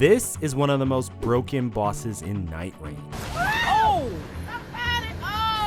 This is one of the most broken bosses in Nightreign. Oh!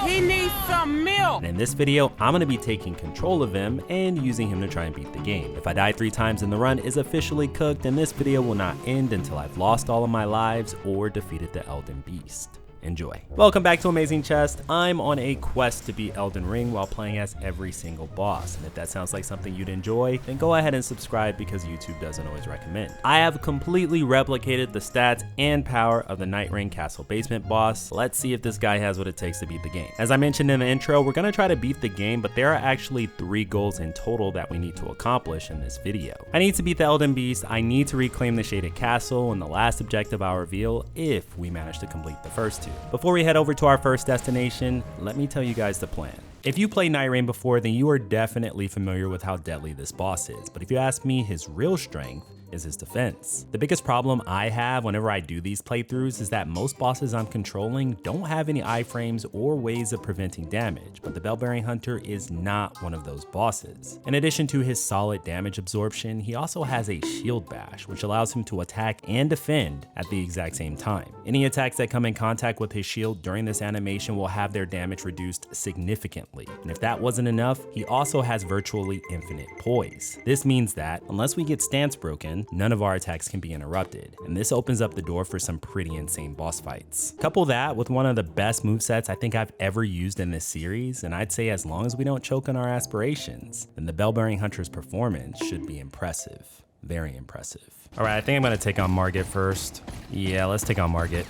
He needs some milk! And in this video, I'm going to be taking control of him and using him to try and beat the game. If I die 3 times and the run is officially cooked, then this video will not end until I've lost all of my lives or defeated the Elden Beast. Enjoy. Welcome back to Amazing Chest. I'm on a quest to beat Elden Ring while playing as every single boss, and if that sounds like something you'd enjoy, then go ahead and subscribe because YouTube doesn't always recommend. I have completely replicated the stats and power of the Nightreign Castle Basement boss. Let's see if this guy has what it takes to beat the game. As I mentioned in the intro, we're going to try to beat the game, but there are actually 3 goals in total that we need to accomplish in this video. I need to beat the Elden Beast, I need to reclaim the Shaded Castle, and the last objective I'll reveal if we manage to complete the first 2. Before we head over to our first destination, let me tell you guys the plan. If you played Nightreign before, then you are definitely familiar with how deadly this boss is, but if you ask me, his real strength is his defense. The biggest problem I have whenever I do these playthroughs is that most bosses I'm controlling don't have any iframes or ways of preventing damage, but the Bell-Bearing Hunter is not one of those bosses. In addition to his solid damage absorption, he also has a shield bash, which allows him to attack and defend at the exact same time. Any attacks that come in contact with his shield during this animation will have their damage reduced significantly. And if that wasn't enough, he also has virtually infinite poise. This means that unless we get stance broken, none of our attacks can be interrupted, and this opens up the door for some pretty insane boss fights. Couple that with one of the best movesets I think I've ever used in this series, and I'd say as long as we don't choke on our aspirations, then the Bell-Bearing Hunter's performance should be impressive. Very impressive. All right, I think I'm gonna take on Margit first. Yeah, let's take on Margit.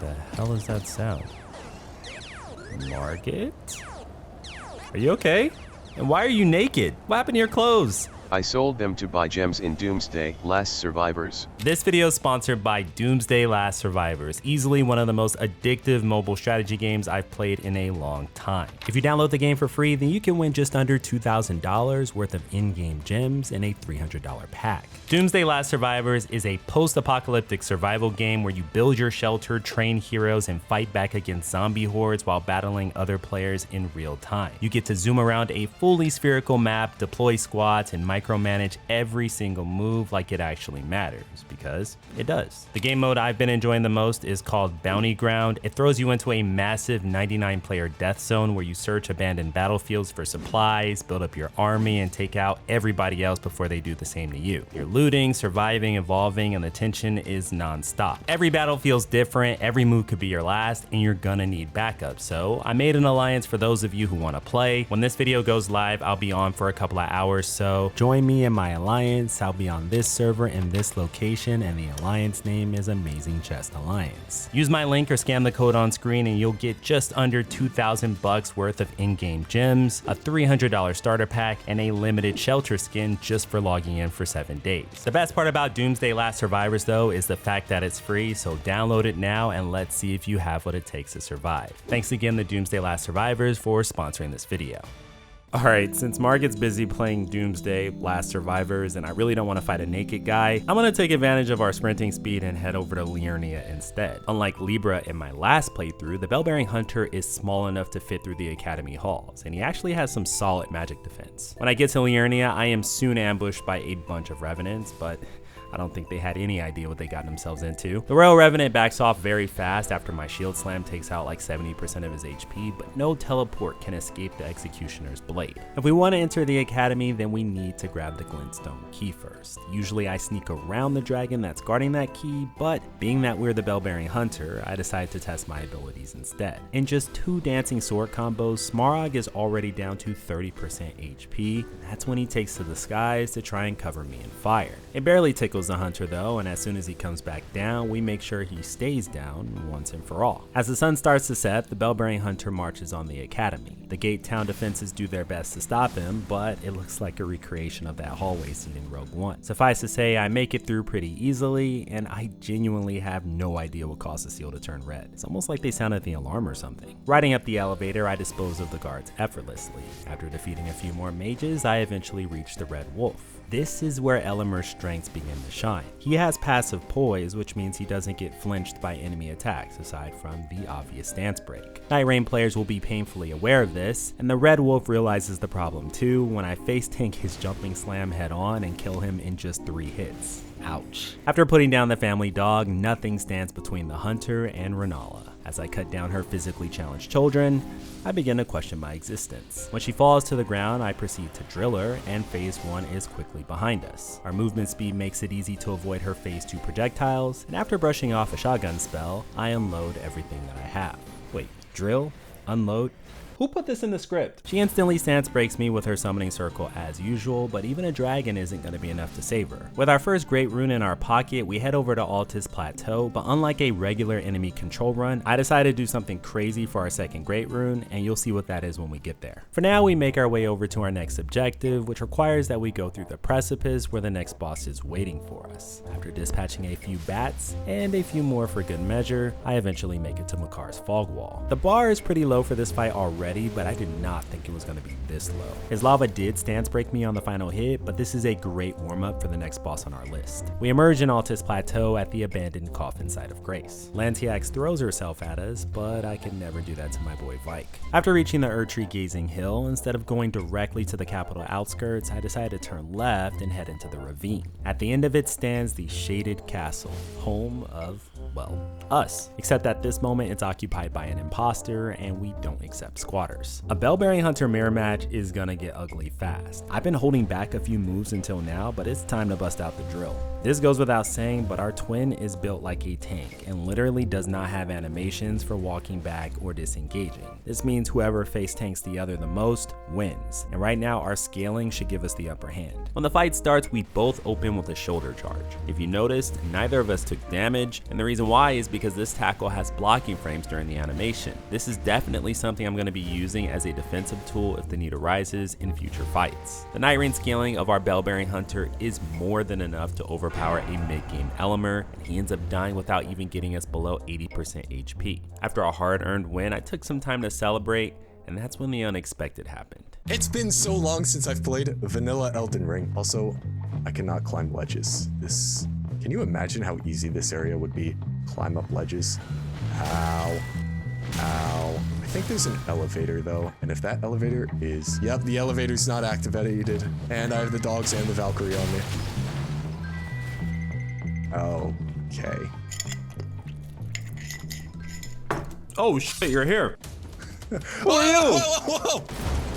The hell is that sound? Margit? Are you okay? And why are you naked? What happened to your clothes? I sold them to buy gems in Doomsday: Last Survivors. This video is sponsored by Doomsday: Last Survivors, easily one of the most addictive mobile strategy games I've played in a long time. If you download the game for free, then you can win just under $2,000 worth of in-game gems in a $300 pack. Doomsday: Last Survivors is a post-apocalyptic survival game where you build your shelter, train heroes, and fight back against zombie hordes while battling other players in real time. You get to zoom around a fully spherical map, deploy squads, and micromanage every single move like it actually matters, because it does. The game mode I've been enjoying the most is called Bounty Ground. It throws you into a massive 99-player death zone where you search abandoned battlefields for supplies, build up your army, and take out everybody else before they do the same to you. You're looting, surviving, evolving, and the tension is non-stop. Every battlefield feels different, every move could be your last, and you're gonna need backup. So I made an alliance for those of you who wanna play. When this video goes live, I'll be on for a couple of hours, so join me in my alliance. I'll be on this server in this location, and the alliance name is AmazingChestAlliance. Use my link or scan the code on screen and you'll get just under 2,000 bucks worth of in-game gems, a $300 starter pack, and a limited shelter skin just for logging in for 7 days. The best part about Doomsday: Last Survivors though is the fact that it's free, so download it now and let's see if you have what it takes to survive. Thanks again to Doomsday: Last Survivors for sponsoring this video. Alright, since Margit's busy playing Doomsday: Last Survivors and I really don't want to fight a naked guy, I'm going to take advantage of our sprinting speed and head over to Liurnia instead. Unlike Libra in my last playthrough, the Bell-Bearing Hunter is small enough to fit through the Academy halls, and he actually has some solid magic defense. When I get to Liurnia, I am soon ambushed by a bunch of Revenants, but I don't think they had any idea what they got themselves into. The Royal Revenant backs off very fast after my shield slam takes out like 70% of his HP, but no teleport can escape the Executioner's blade. If we want to enter the Academy, then we need to grab the Glintstone key first. Usually I sneak around the dragon that's guarding that key, but being that we're the Bell-Bearing Hunter, I decided to test my abilities instead. In just 2 dancing sword combos, Smaragd is already down to 30% HP, and that's when he takes to the skies to try and cover me in fire. It barely tickles the Hunter though, and as soon as he comes back down, we make sure he stays down once and for all. As the sun starts to set, the Bell-Bearing Hunter marches on the Academy. The gate town defenses do their best to stop him, but it looks like a recreation of that hallway scene in Rogue One. Suffice to say, I make it through pretty easily, and I genuinely have no idea what caused the seal to turn red. It's almost like they sounded the alarm or something. Riding up the elevator, I dispose of the guards effortlessly. After defeating a few more mages, I eventually reach the Red Wolf. This is where Elemer's strengths begin to shine. He has passive poise, which means he doesn't get flinched by enemy attacks, aside from the obvious stance break. Nightreign players will be painfully aware of this, and the Red Wolf realizes the problem too when I face tank his jumping slam head on and kill him in just 3 hits. Ouch. After putting down the family dog, nothing stands between the hunter and Rennala. As I cut down her physically challenged children, I begin to question my existence. When she falls to the ground, I proceed to drill her, and phase 1 is quickly behind us. Our movement speed makes it easy to avoid her phase 2 projectiles, and after brushing off a shotgun spell, I unload everything that I have. Wait, drill? Unload? Who put this in the script? She instantly stance breaks me with her summoning circle as usual, but even a dragon isn't going to be enough to save her. With our first great rune in our pocket, we head over to Altus Plateau, but unlike a regular enemy control run, I decided to do something crazy for our second great rune, and you'll see what that is when we get there. For now, we make our way over to our next objective, which requires that we go through the precipice where the next boss is waiting for us. After dispatching a few bats, and a few more for good measure, I eventually make it to Makar's fog wall. The bar is pretty low for this fight already, but I did not think it was going to be this low. His lava did stance break me on the final hit, but this is a great warm up for the next boss on our list. We emerge in Altus Plateau at the abandoned coffin site of Grace. Lantiax throws herself at us, but I could never do that to my boy Vyke. After reaching the Erdtree Gazing Hill, instead of going directly to the capital outskirts, I decided to turn left and head into the ravine. At the end of it stands the Shaded Castle, home of, well, us. Except at this moment it's occupied by an imposter and we don't accept squatters. A Bellbearing Hunter mirror match is gonna get ugly fast. I've been holding back a few moves until now, but it's time to bust out the drill. This goes without saying, but our twin is built like a tank and literally does not have animations for walking back or disengaging. This means whoever face tanks the other the most wins, and right now our scaling should give us the upper hand. When the fight starts, we both open with a shoulder charge. If you noticed, neither of us took damage, and the reason why is because this tackle has blocking frames during the animation. This is definitely something I'm going to be using as a defensive tool if the need arises in future fights. The Nightreign scaling of our Bellbearing Hunter is more than enough to overpower a mid-game Elemer, and he ends up dying without even getting us below 80% HP. After a hard-earned win, I took some time to celebrate, and that's when the unexpected happened. It's been so long since I've played vanilla Elden Ring. Also, I cannot climb ledges. Can you imagine how easy this area would be? Climb up ledges. Ow. Ow. I think there's an elevator though, and if that elevator is... Yep, the elevator's not activated, and I have the dogs and the Valkyrie on me. Okay. Oh shit, you're here. Whoa!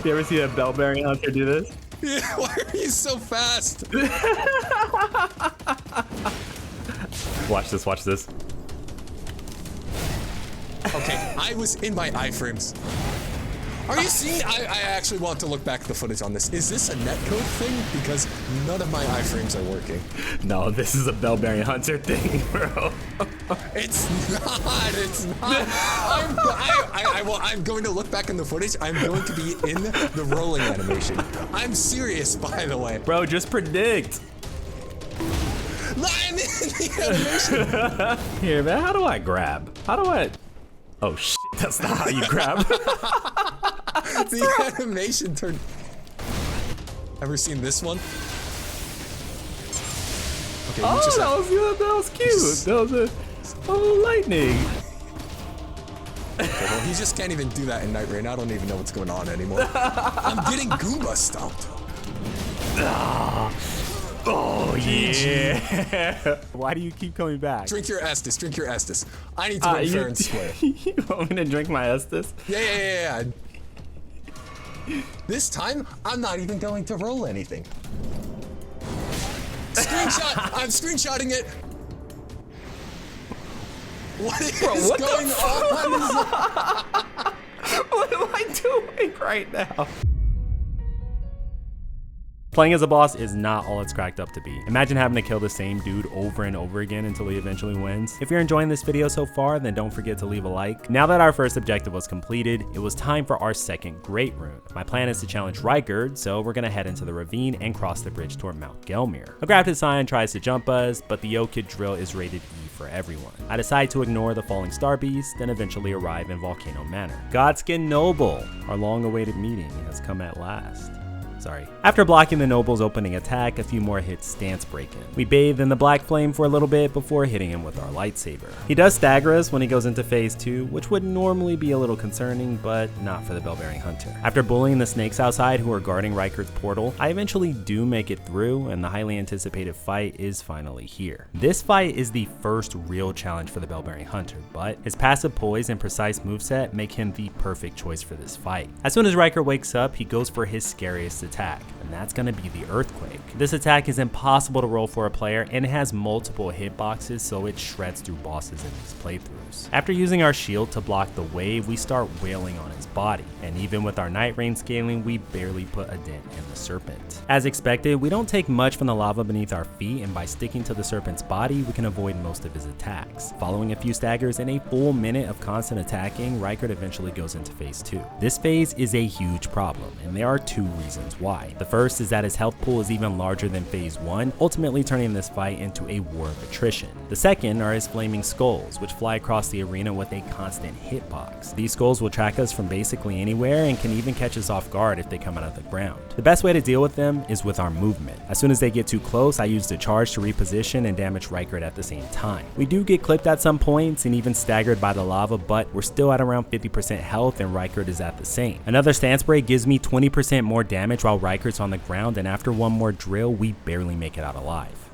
You ever see a Bellbearing Hunter do this? Yeah, why are you so fast? Watch this, watch this. Okay, I was in my iframes. Are you seeing? I actually want to look back at the footage on this. Is this a netcode thing? Because none of my iframes are working. No, this is a Bellbearing Hunter thing, bro. It's not. It's not. I'm going to look back in the footage. I'm going to be in the rolling animation. I'm serious, by the way. Bro, just predict. I'm in the animation. Here, man, how do I grab? How do I... Oh shit, that's not how you grab. The animation turned... Ever seen this one? Okay, oh, that was cute. That was a lightning. Okay, well, he just can't even do that in Nightreign. I don't even know what's going on anymore. I'm getting Goomba stomped. Oh, yeah. Why do you keep coming back? Drink your Estus, drink your Estus. I need to win fair and square. You want me to drink my Estus? Yeah. This time, I'm not even going to roll anything. Screenshot! I'm screenshotting it! What is going on? What am I doing right now? Playing as a boss is not all it's cracked up to be. Imagine having to kill the same dude over and over again until he eventually wins. If you're enjoying this video so far, then don't forget to leave a like. Now that our first objective was completed, it was time for our second great rune. My plan is to challenge Rykard, so we're gonna head into the ravine and cross the bridge toward Mount Gelmir. A grafted Scion tries to jump us, but the Yokid drill is rated E for everyone. I decide to ignore the falling star beast, then eventually arrive in Volcano Manor. Godskin Noble, our long-awaited meeting has come at last. sorry. After blocking the noble's opening attack, a few more hits stance break him. We bathe in the black flame for a little bit before hitting him with our lightsaber. He does stagger us when he goes into phase 2, which would normally be a little concerning, but not for the Bell-bearing Hunter. After bullying the snakes outside who are guarding Rykard's portal, I eventually do make it through, and the highly anticipated fight is finally here. This fight is the first real challenge for the Bell-bearing Hunter, but his passive poise and precise moveset make him the perfect choice for this fight. As soon as Rykard wakes up, he goes for his scariest attack, and that's gonna be the Earthquake. This attack is impossible to roll for a player, and it has multiple hitboxes, so it shreds through bosses in these playthroughs. After using our shield to block the wave, we start wailing on his body, and even with our Nightreign scaling, we barely put a dent in the serpent. As expected, we don't take much from the lava beneath our feet, and by sticking to the serpent's body, we can avoid most of his attacks. Following a few staggers and a full minute of constant attacking, Rykard eventually goes into phase 2. This phase is a huge problem, and there are 2 reasons why. The first is that his health pool is even larger than phase 1, ultimately turning this fight into a war of attrition. The second are his flaming skulls, which fly across the arena with a constant hitbox. These skulls will track us from basically anywhere and can even catch us off guard if they come out of the ground. The best way to deal with them is with our movement. As soon as they get too close, I use the charge to reposition and damage Rykard at the same time. We do get clipped at some points and even staggered by the lava, but we're still at around 50% health and Rykard is at the same. Another stance break gives me 20% more damage while Rykard's on the ground, and after one more drill, we barely make it out alive.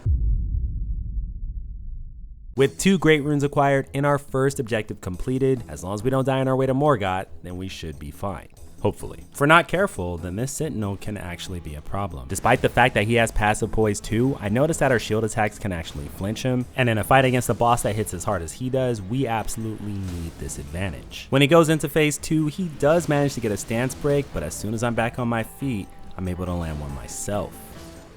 With 2 Great Runes acquired and our first objective completed, as long as we don't die on our way to Morgott, then we should be fine. Hopefully. If we're not careful, then this Sentinel can actually be a problem. Despite the fact that he has passive poise too, I noticed that our shield attacks can actually flinch him, and in a fight against a boss that hits as hard as he does, we absolutely need this advantage. When he goes into phase 2, he does manage to get a stance break, but as soon as I'm back on my feet, I'm able to land one myself.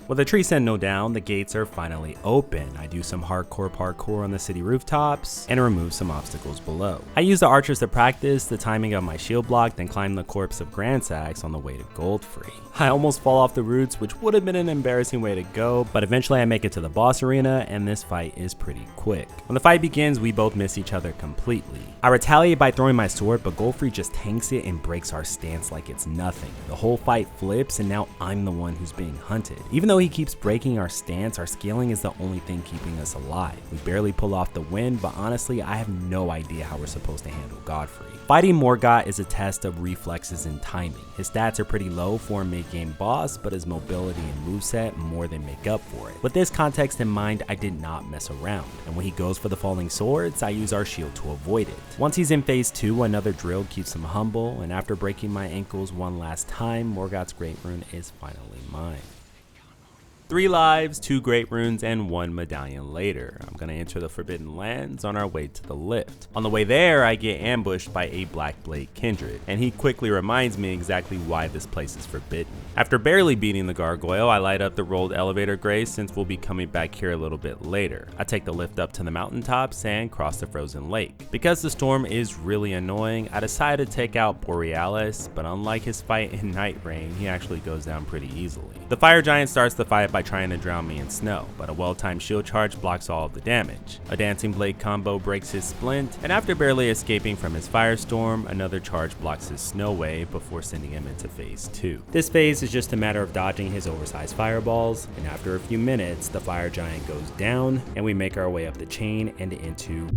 With the tree Sentinel down, the gates are finally open. I do some hardcore parkour on the city rooftops and remove some obstacles below. I use the archers to practice the timing of my shield block, then climb the corpse of Grandsax on the way to Goldfrey. I almost fall off the roots, which would have been an embarrassing way to go, but eventually I make it to the boss arena and this fight is pretty quick. When the fight begins, we both miss each other completely. I retaliate by throwing my sword, but Goldfrey just tanks it and breaks our stance like it's nothing. The whole fight flips and now I'm the one who's being hunted. Even though he keeps breaking our stance, our scaling is the only thing keeping us alive. We barely pull off the win, but honestly, I have no idea how we're supposed to handle Godfrey. Fighting Morgott is a test of reflexes and timing. His stats are pretty low for a mid-game boss, but his mobility and moveset more than make up for it. With this context in mind, I did not mess around, and when he goes for the falling swords, I use our shield to avoid it. Once he's in phase 2, another drill keeps him humble, and after breaking my ankles one last time, Morgott's Great Rune is finally mine. 3 lives, 2 Great Runes, and 1 medallion later, I'm gonna enter the Forbidden Lands on our way to the lift. On the way there, I get ambushed by a Black Blade Kindred, and he quickly reminds me exactly why this place is forbidden. After barely beating the gargoyle, I light up the rolled elevator grace since we'll be coming back here a little bit later. I take the lift up to the mountaintops and cross the frozen lake. Because the storm is really annoying, I decided to take out Borealis, but unlike his fight in Nightreign, he actually goes down pretty easily. The fire giant starts the fight by trying to drown me in snow, but a well-timed shield charge blocks all of the damage. A dancing blade combo breaks his splint, and after barely escaping from his firestorm, another charge blocks his snow wave before sending him into phase 2. This phase is just a matter of dodging his oversized fireballs, and after a few minutes, the fire giant goes down, and we make our way up the chain and into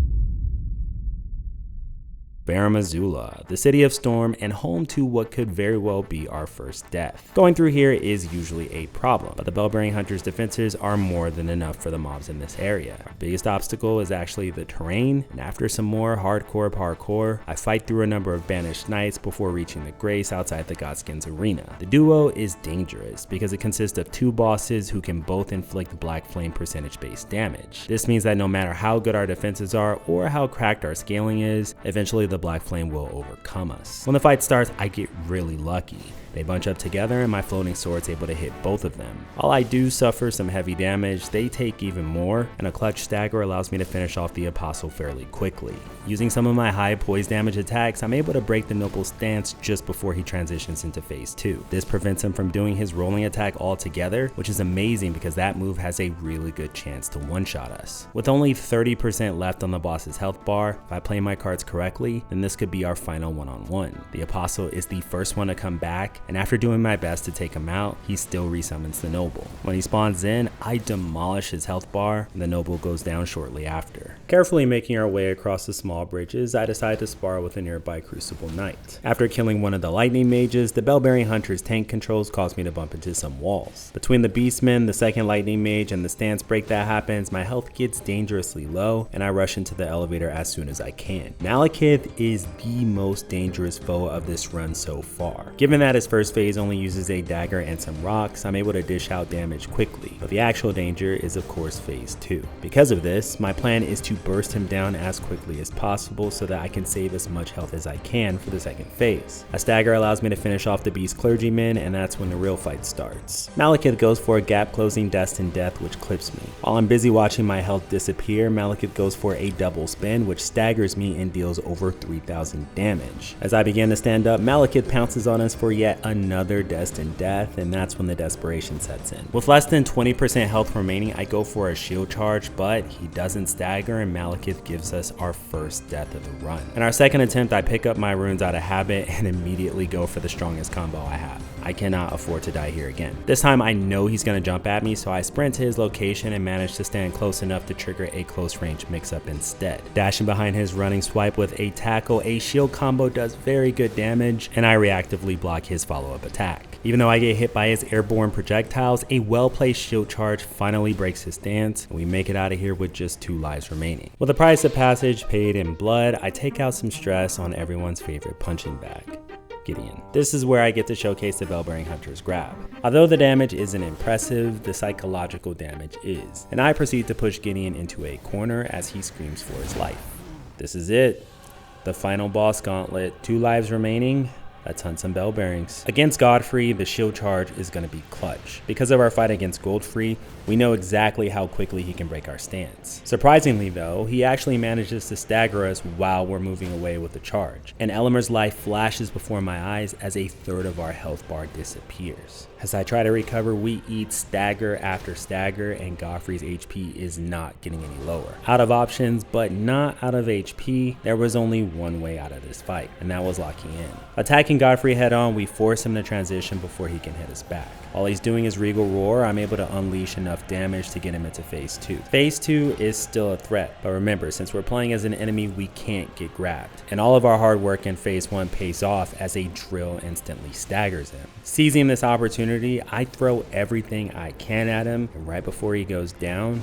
Azula, the city of storm and home to what could very well be our first death. Going through here is usually a problem, but the Bell-bearing Hunter's defenses are more than enough for the mobs in this area. Our biggest obstacle is actually the terrain, and after some more hardcore parkour, I fight through a number of banished knights before reaching the Grace outside the Godskin's arena. The duo is dangerous because it consists of 2 bosses who can both inflict black flame percentage-based damage. This means that no matter how good our defenses are or how cracked our scaling is, eventually the black flame will overcome us. When the fight starts, I get really lucky. They bunch up together and my floating sword's able to hit both of them. While I do suffer some heavy damage, they take even more, and a clutch stagger allows me to finish off the apostle fairly quickly. Using some of my high poise damage attacks, I'm able to break the noble's stance just before he transitions into phase 2. This prevents him from doing his rolling attack altogether, which is amazing because that move has a really good chance to one-shot us. With only 30% left on the boss's health bar, if I play my cards correctly, then this could be our final one-on-one. The apostle is the first one to come back, and after doing my best to take him out, he still resummons the noble. When he spawns in, I demolish his health bar, and the noble goes down shortly after. Carefully making our way across the small bridges, I decide to spar with a nearby Crucible Knight. After killing one of the lightning mages, the Bellbearing Hunter's tank controls cause me to bump into some walls. Between the Beastman, the second lightning mage, and the stance break that happens, my health gets dangerously low, and I rush into the elevator as soon as I can. Maliketh is the most dangerous foe of this run so far. Given that his first phase only uses a dagger and some rocks, I'm able to dish out damage quickly, but the actual danger is of course phase 2. Because of this, my plan is to burst him down as quickly as possible so that I can save as much health as I can for the second phase. A stagger allows me to finish off the beast clergyman, and that's when the real fight starts. Maliketh goes for a gap closing destined death which clips me. While I'm busy watching my health disappear, Maliketh goes for a double spin which staggers me and deals over 3,000 damage. As I begin to stand up, Maliketh pounces on us for yet another destined death, and that's when the desperation sets in. With less than 20% health remaining, I go for a shield charge, but he doesn't stagger and Maliketh gives us our first death of the run. In our second attempt, I pick up my runes out of habit and immediately go for the strongest combo I have. I cannot afford to die here again. This time I know he's going to jump at me, so I sprint to his location and manage to stand close enough to trigger a close range mix-up instead. Dashing behind his running swipe with a tackle, a shield combo does very good damage, and I reactively block his follow-up attack. Even though I get hit by his airborne projectiles, a well-placed shield charge finally breaks his stance, and we make it out of here with just 2 lives remaining. With the price of passage paid in blood, I take out some stress on everyone's favorite punching bag, Gideon. This is where I get to showcase the Bellbearing Hunter's grab. Although the damage isn't impressive, the psychological damage is, and I proceed to push Gideon into a corner as he screams for his life. This is it. The final boss gauntlet. 2 lives remaining. Let's hunt some bell bearings. Against Godfrey, the shield charge is going to be clutch. Because of our fight against Goldfrey, we know exactly how quickly he can break our stance. Surprisingly though, he actually manages to stagger us while we're moving away with the charge. And Elemer's life flashes before my eyes as a third of our health bar disappears. As I try to recover, we eat stagger after stagger, and Godfrey's HP is not getting any lower. Out of options, but not out of HP, there was only one way out of this fight, and that was locking in. Attacking Godfrey head on, we force him to transition before he can hit us back. While he's doing his regal roar, I'm able to unleash enough damage to get him into phase 2. Phase 2 is still a threat, but remember, since we're playing as an enemy, we can't get grabbed. And all of our hard work in phase 1 pays off as a drill instantly staggers him. Seizing this opportunity, I throw everything I can at him, and right before he goes down,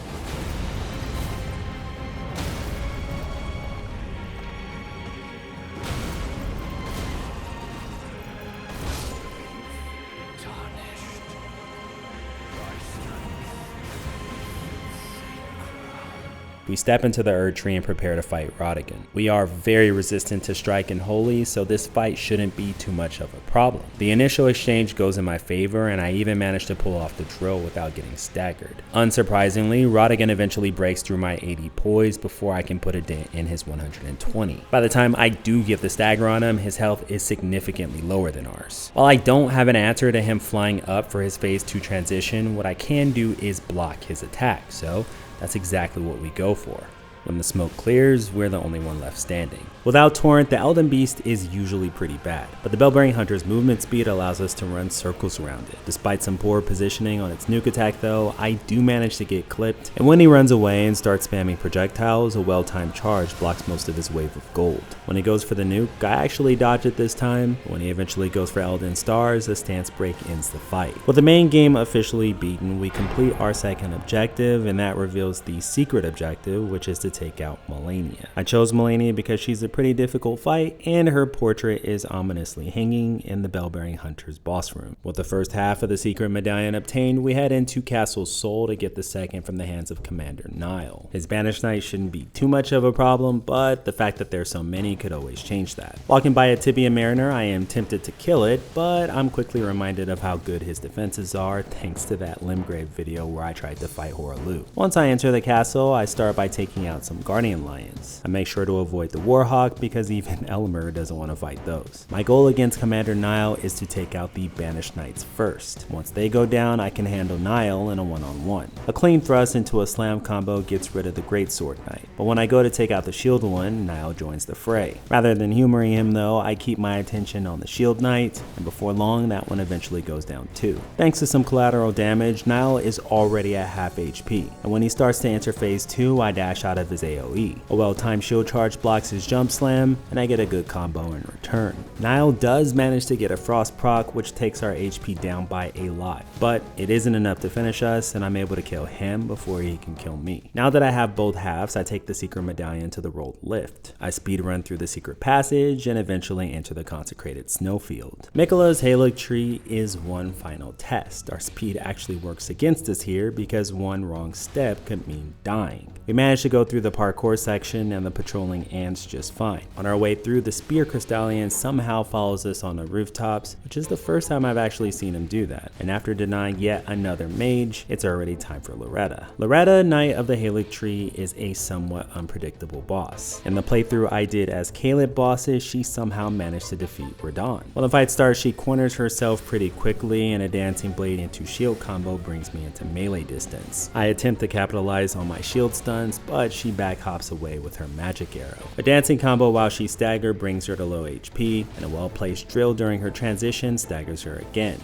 we step into the Erd Tree and prepare to fight Radagon. We are very resistant to strike and holy, so this fight shouldn't be too much of a problem. The initial exchange goes in my favor, and I even manage to pull off the drill without getting staggered. Unsurprisingly, Radagon eventually breaks through my 80 poise before I can put a dent in his 120. By the time I do get the stagger on him, his health is significantly lower than ours. While I don't have an answer to him flying up for his phase 2 transition, what I can do is block his attack, so that's exactly what we go for. When the smoke clears, we're the only one left standing. Without Torrent, the Elden Beast is usually pretty bad, but the Bellbearing Hunter's movement speed allows us to run circles around it. Despite some poor positioning on its nuke attack though, I do manage to get clipped, and when he runs away and starts spamming projectiles, a well-timed charge blocks most of his wave of gold. When he goes for the nuke, I actually dodge it this time, but when he eventually goes for Elden Stars, the stance break ends the fight. With the main game officially beaten, we complete our second objective, and that reveals the secret objective, which is to take out Malenia. I chose Malenia because she's a pretty difficult fight, and her portrait is ominously hanging in the Bellbearing Hunter's boss room. With the first half of the secret medallion obtained, we head into Castle Sol to get the second from the hands of Commander Niall. His Banished Knight shouldn't be too much of a problem, but the fact that there's so many could always change that. Walking by a Tibia Mariner, I am tempted to kill it, but I'm quickly reminded of how good his defenses are thanks to that Limgrave video where I tried to fight Hoarah Loux. Once I enter the castle, I start by taking out out some Guardian Lions. I make sure to avoid the Warhawk because even Elemer doesn't want to fight those. My goal against Commander Niall is to take out the Banished Knights first. Once they go down, I can handle Niall in a one-on-one. A clean thrust into a slam combo gets rid of the Greatsword Knight, but when I go to take out the Shield one, Niall joins the fray. Rather than humoring him though, I keep my attention on the Shield Knight, and before long that one eventually goes down too. Thanks to some collateral damage, Niall is already at half HP, and when he starts to enter phase 2, I dash out of his AoE. A well-timed shield charge blocks his jump slam, and I get a good combo in return. Niall does manage to get a frost proc, which takes our HP down by a lot, but it isn't enough to finish us, and I'm able to kill him before he can kill me. Now that I have both halves, I take the secret medallion to the rolled lift. I speed run through the secret passage and eventually enter the consecrated snowfield. Miquella's Halig tree is one final test. Our speed actually works against us here because one wrong step could mean dying. We managed to go through the parkour section and the patrolling ants just fine. On our way through, the spear crystallian somehow follows us on the rooftops, which is the first time I've actually seen him do that. And after denying yet another mage, it's already time for Loretta. Loretta, Knight of the Halig tree, is a somewhat unpredictable boss. In the playthrough I did as Caleb bosses, she somehow managed to defeat Radagon. When the fight starts, she corners herself pretty quickly, and a dancing blade into shield combo brings me into melee distance. I attempt to capitalize on my shield stuns, but she back hops away with her magic arrow. A dancing combo while she staggered brings her to low HP, and a well-placed drill during her transition staggers her again.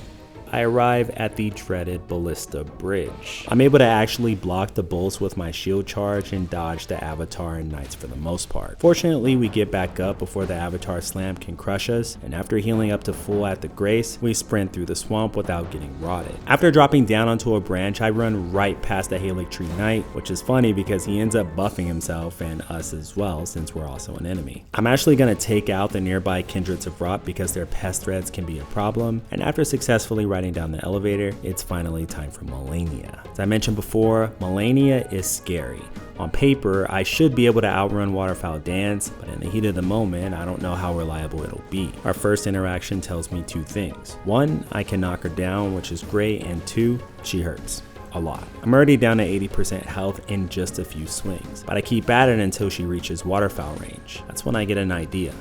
I arrive at the dreaded Ballista Bridge. I'm able to actually block the bolts with my shield charge and dodge the Avatar and Knights for the most part. Fortunately, we get back up before the Avatar slam can crush us, and after healing up to full at the Grace, we sprint through the swamp without getting rotted. After dropping down onto a branch, I run right past the Halig Tree Knight, which is funny because he ends up buffing himself and us as well since we're also an enemy. I'm actually going to take out the nearby Kindreds of Rot because their pest threads can be a problem, and after successfully riding down the elevator, it's finally time for Malenia. As I mentioned before, Malenia is scary. On paper, I should be able to outrun Waterfowl Dance, but in the heat of the moment, I don't know how reliable it'll be. Our first interaction tells me two things. One, I can knock her down, which is great, and two, she hurts. A lot. I'm already down to 80% health in just a few swings, but I keep at it until she reaches Waterfowl range. That's when I get an idea.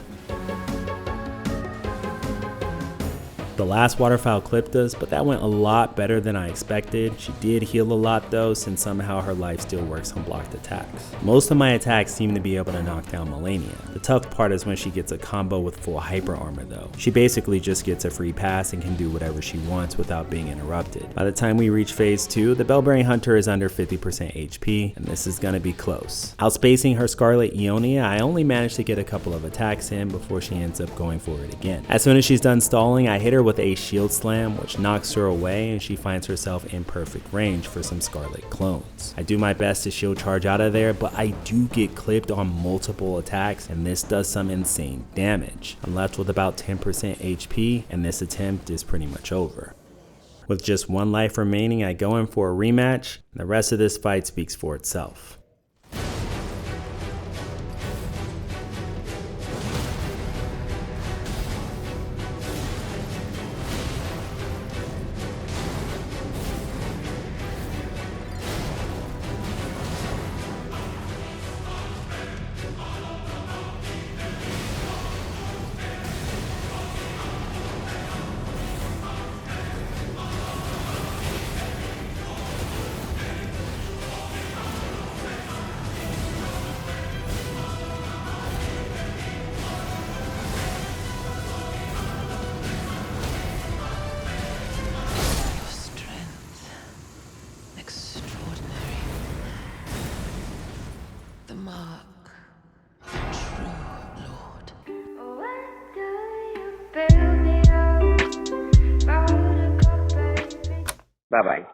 The last Waterfowl clipped us, but that went a lot better than I expected. She did heal a lot though, since somehow her life still works on blocked attacks. Most of my attacks seem to be able to knock down Malenia. The tough part is when she gets a combo with full hyper armor though. She basically just gets a free pass and can do whatever she wants without being interrupted. By the time we reach phase 2, the Bellbearing Hunter is under 50% HP, and this is gonna be close. Outspacing her Scarlet Ionia, I only managed to get a couple of attacks in before she ends up going for it again. As soon as she's done stalling, I hit her with a shield slam, which knocks her away, and she finds herself in perfect range for some Scarlet clones. I do my best to shield charge out of there, but I do get clipped on multiple attacks, and this does some insane damage. I'm left with about 10% HP, and this attempt is pretty much over. With just one life remaining, I go in for a rematch, and the rest of this fight speaks for itself. Bye-bye.